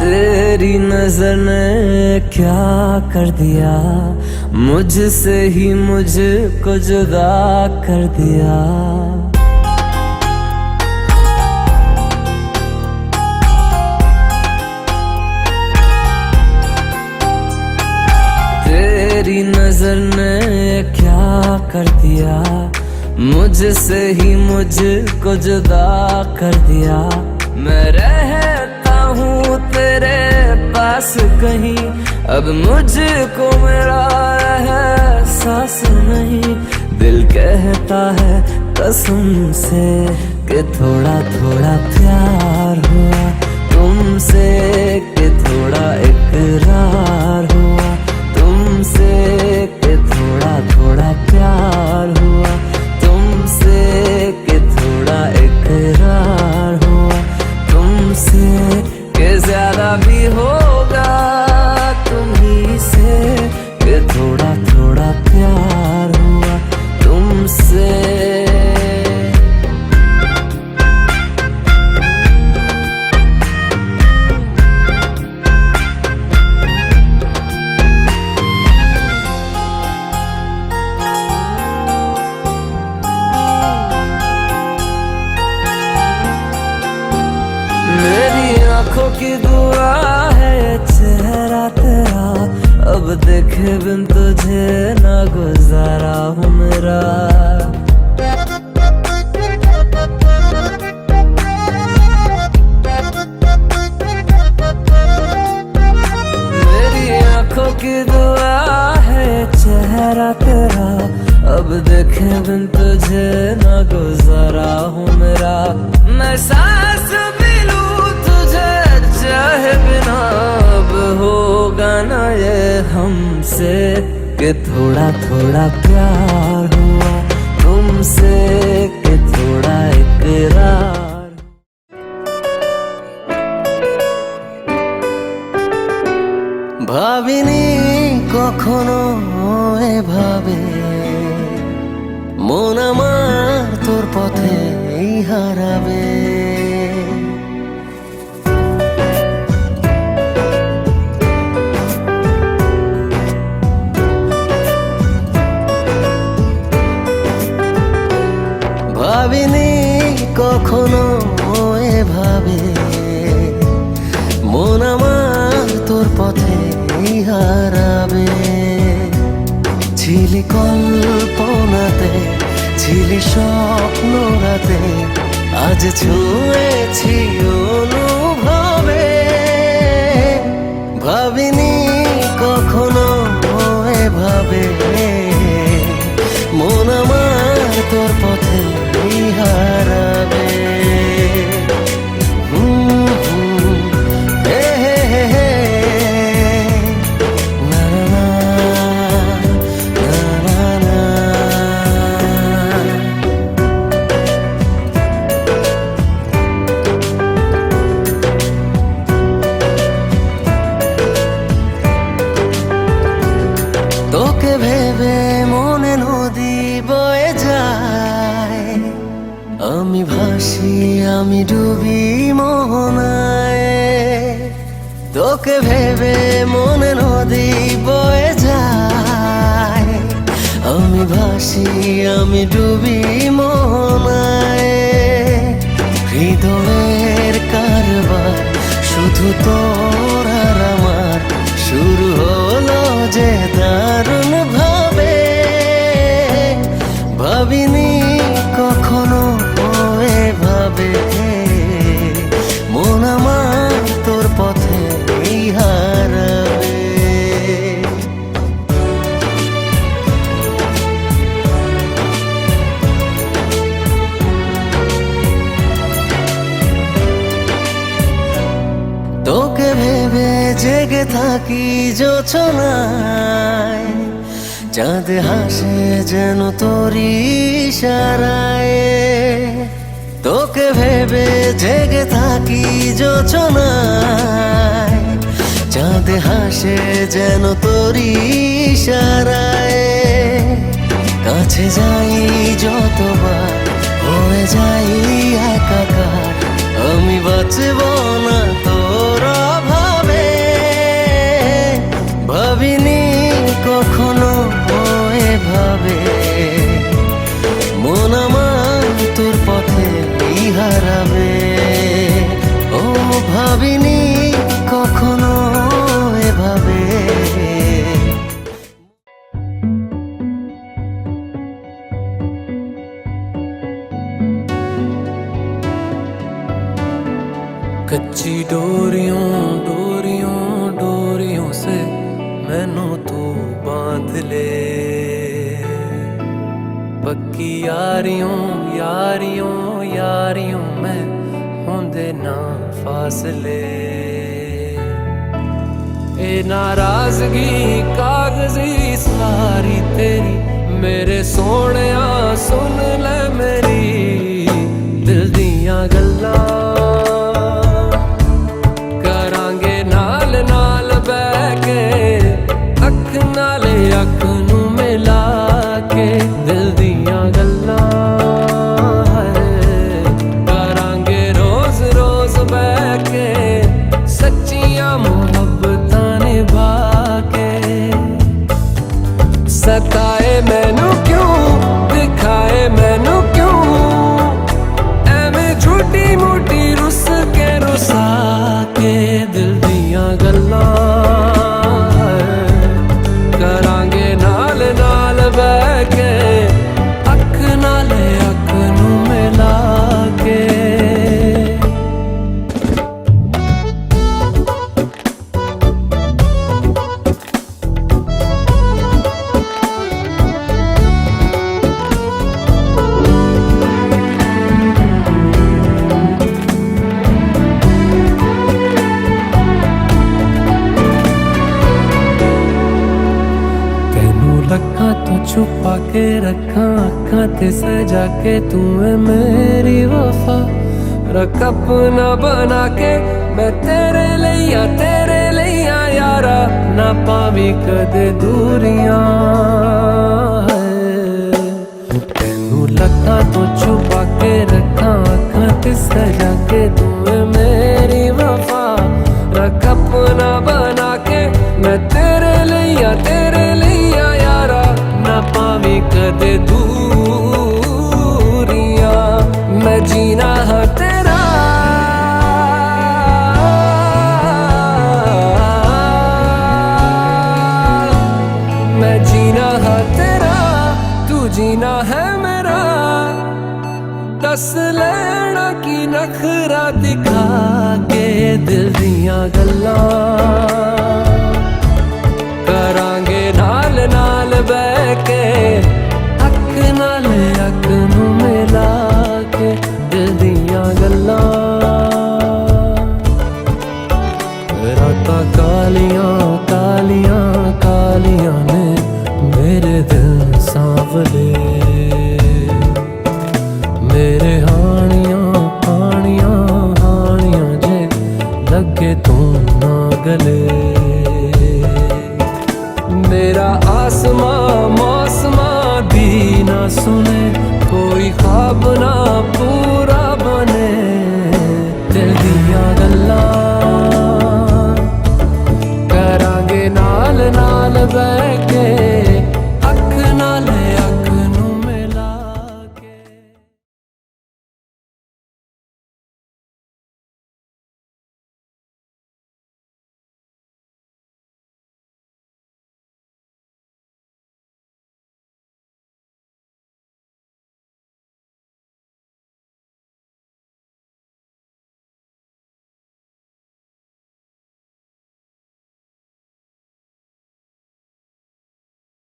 तेरी नजर ने क्या कर दिया, मुझसे ही मुझको जुदा कर दिया। तेरी नजर ने क्या कर दिया, मुझसे ही मुझको जुदा कर दिया। मैं रहता हूँ तेरे पास कहीं, अब मुझको मेरा एहसास नहीं। दिल कहता है कसम से कि थोड़ा थोड़ा प्यार हुआ तुमसे, कि थोड़ा इकरार हुआ तुमसे, कि थोड़ा थोड़ा प्यार हुआ तुमसे, कि थोड़ा इकरार हुआ तुमसे, कि ज्यादा भी होगा तुम्ही से, कि थोड़ा थोड़ा प्यार हुआ तुमसे। मेरी आंखों की दुआ है चेहरा तेरा, अब देखे बिन तुझे ना गुजारा हूँ मेरा। मेरी आंखों की दुआ है चेहरा तेरा, अब देखे बिन तुझे ना गुजारा हूँ मेरा। मैं सांस भी लूं तुझे चाहे बिना, अब होगा ना ये हमसे, कि थोड़ा थोड़ा प्यार हुआ तुमसे, कि थोड़ा इकरार। ভাবিনি কখনো এভাবে হারাবে। ভাবিনি কখনো এভাবে মন আমার তোর পথে হারাবে। ছিলি কল্পনাতে, ছিলি স্বপ্ন রাতে, আজ ছুঁয়েছি অনুভবে। ভাবিনি কখনো এভাবে মন আমার তোর পথে হারাবে। হে হে হে হে, না না না না না। তোকে ভেবে মনে নদী বয়ে যায়, আমি ভাসি আমি ডুবি মোহনায়। তোকে ভেবে মনে নদী বয়ে যায়, আমি ভাসি আমি ডুবি মোহনায়। হৃদয়ের কারবার শুধু তোর আর আমার, শুরু হলো যে দারুণ ভাবে। ভাবিনি কখনো এভাবে মন আমার তোর পথে হারাবে। তোকে ভেবে জেগে থাকি জোছনায়, চাঁদ হাসে যেন তোরই ইশারায়। তোকে ভেবে জেগে থাকি জোছনায়, চাঁদ হাসে যেন তোরই ইশারায়। কাছে যাই যতবার হয়ে যাই একাকার, আমি বাঁচব না তোর অভাবে। ভাবিনি কখনো এভাবে মন আমার তোর পথে হারাবে। ও ভাবিনি কখনো এভাবে। कच्ची डोरियों डोरियों डोरियों से मैनू तू बांध ले, पक्की यारियों यारियों यारियों में होंदे ना फासले। ए नाराजगी कागजी सारी तेरी, मेरे सोहणिया सुन ले मेरी दिल दियां गल्लां। अख नू मिला के दिल दियां गल्लां करांगे रोज रोज बैठ के, सच्चियां मुहब्बतां निभा के। सताए मैनू क्यों, दिखाए मैनू क्यों, एवें झूठी मूठी रुस के रुसा के दिल दियां गल्लां करांगे नाल नाल बह के, अख नाले अख नू मिला के। अखां तो छुपा के रखा, अखां ते सजा के तू है मेरी वफा। रख अपना बना के मैं तेरे लिया यारा, ना पावी कदे दूरियां। तेनू लखां तो छुपा के रखा, सजा के तूने मेरी वफा रख अपना बना के मैं तेरे लिया यारा ना पावी कदे दूरियां मैं जीना है तेरा मैं जीना है तेरा तू जीना है मेरा दस लेना की नखरा दिखा के दिल दियां गल्लां करांगे नाल नाल बह के